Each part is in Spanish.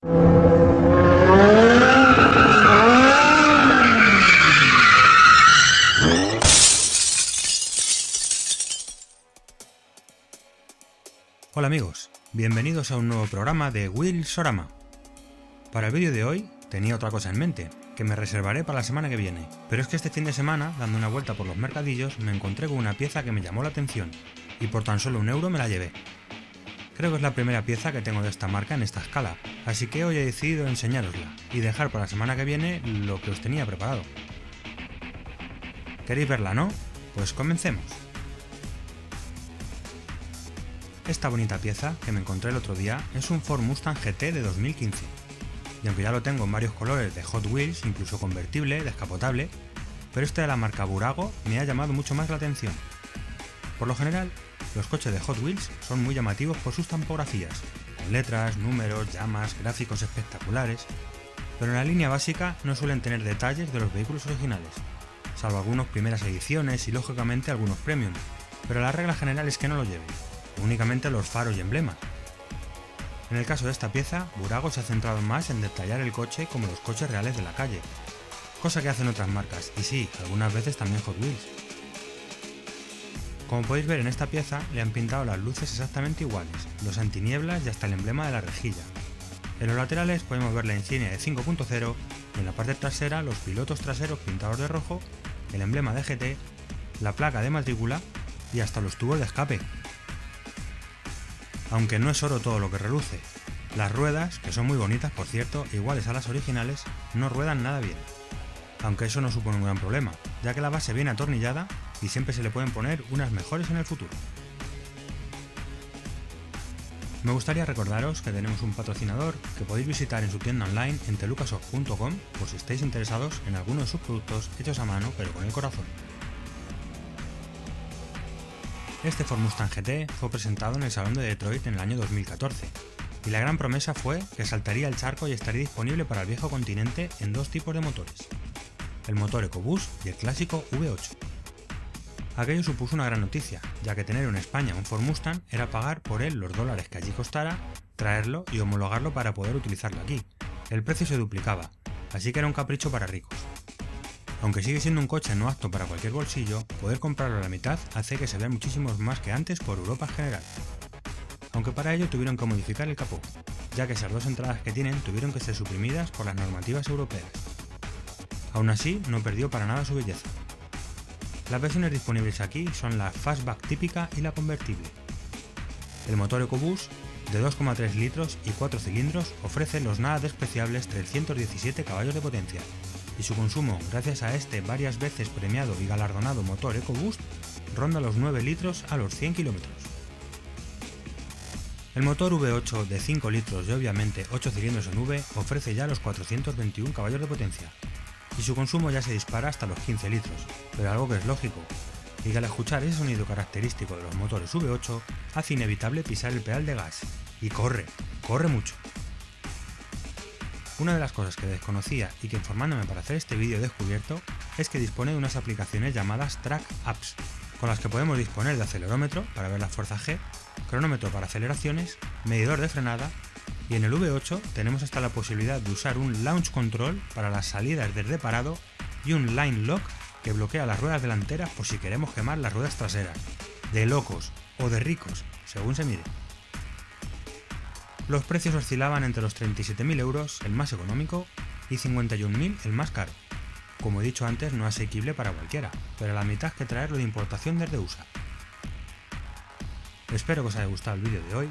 Hola amigos, bienvenidos a un nuevo programa de Wheelsorama. Para el vídeo de hoy tenía otra cosa en mente, que me reservaré para la semana que viene, pero es que este fin de semana, dando una vuelta por los mercadillos, me encontré con una pieza que me llamó la atención, y por tan solo €1 me la llevé. Creo que es la primera pieza que tengo de esta marca en esta escala, así que hoy he decidido enseñárosla, y dejar para la semana que viene lo que os tenía preparado. ¿Queréis verla, no? Pues comencemos. Esta bonita pieza que me encontré el otro día es un Ford Mustang GT de 2015, y aunque ya lo tengo en varios colores de Hot Wheels, incluso convertible, descapotable, pero este de la marca Burago me ha llamado mucho más la atención. Por lo general, los coches de Hot Wheels son muy llamativos por sus tampografías, con letras, números, llamas, gráficos espectaculares, pero en la línea básica no suelen tener detalles de los vehículos originales, salvo algunas primeras ediciones y lógicamente algunos premium, pero la regla general es que no lo lleven, únicamente los faros y emblemas. En el caso de esta pieza, Burago se ha centrado más en detallar el coche como los coches reales de la calle, cosa que hacen otras marcas y sí, algunas veces también Hot Wheels. Como podéis ver en esta pieza, le han pintado las luces exactamente iguales, los antinieblas y hasta el emblema de la rejilla. En los laterales podemos ver la insignia de 5.0 y en la parte trasera los pilotos traseros pintados de rojo, el emblema de GT, la placa de matrícula y hasta los tubos de escape. Aunque no es oro todo lo que reluce, las ruedas, que son muy bonitas por cierto, iguales a las originales, no ruedan nada bien. Aunque eso no supone un gran problema, ya que la base viene atornillada y siempre se le pueden poner unas mejores en el futuro. Me gustaría recordaros que tenemos un patrocinador que podéis visitar en su tienda online en telucashop.com por si estáis interesados en alguno de sus productos hechos a mano pero con el corazón. Este Ford Mustang GT fue presentado en el Salón de Detroit en el año 2014, y la gran promesa fue que saltaría el charco y estaría disponible para el viejo continente en dos tipos de motores, el motor EcoBoost y el clásico V8. Aquello supuso una gran noticia, ya que tener en España un Ford Mustang era pagar por él los dólares que allí costara, traerlo y homologarlo para poder utilizarlo aquí. El precio se duplicaba, así que era un capricho para ricos. Aunque sigue siendo un coche no apto para cualquier bolsillo, poder comprarlo a la mitad hace que se vean muchísimos más que antes por Europa en general. Aunque para ello tuvieron que modificar el capó, ya que esas dos entradas que tienen tuvieron que ser suprimidas por las normativas europeas. Aún así, no perdió para nada su belleza. Las versiones disponibles aquí son la Fastback típica y la convertible. El motor EcoBoost, de 2,3 litros y 4 cilindros, ofrece los nada despreciables 317 caballos de potencia, y su consumo, gracias a este varias veces premiado y galardonado motor EcoBoost, ronda los 9 litros a los 100 km. El motor V8 de 5 litros y obviamente 8 cilindros en V ofrece ya los 421 caballos de potencia, y su consumo ya se dispara hasta los 15 litros, pero algo que es lógico, y que al escuchar ese sonido característico de los motores V8 hace inevitable pisar el pedal de gas, y corre mucho. Una de las cosas que desconocía y que informándome para hacer este vídeo he descubierto es que dispone de unas aplicaciones llamadas Track Apps, con las que podemos disponer de acelerómetro para ver la fuerza G, cronómetro para aceleraciones, medidor de frenada, y en el V8 tenemos hasta la posibilidad de usar un Launch Control para las salidas desde parado y un Line Lock que bloquea las ruedas delanteras por si queremos quemar las ruedas traseras. De locos o de ricos, según se mire. Los precios oscilaban entre los 37.000 euros, el más económico, y 51.000 el más caro. Como he dicho antes, no asequible para cualquiera, pero a la mitad que traerlo de importación desde USA. Espero que os haya gustado el vídeo de hoy.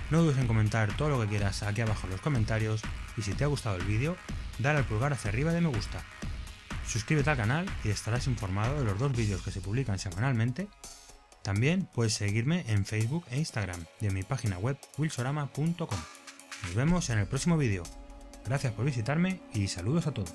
No dudes en comentar todo lo que quieras aquí abajo en los comentarios, y si te ha gustado el vídeo, dale al pulgar hacia arriba de me gusta. Suscríbete al canal y estarás informado de los 2 vídeos que se publican semanalmente. También puedes seguirme en Facebook e Instagram y en mi página web wheelsorama.com. Nos vemos en el próximo vídeo. Gracias por visitarme y saludos a todos.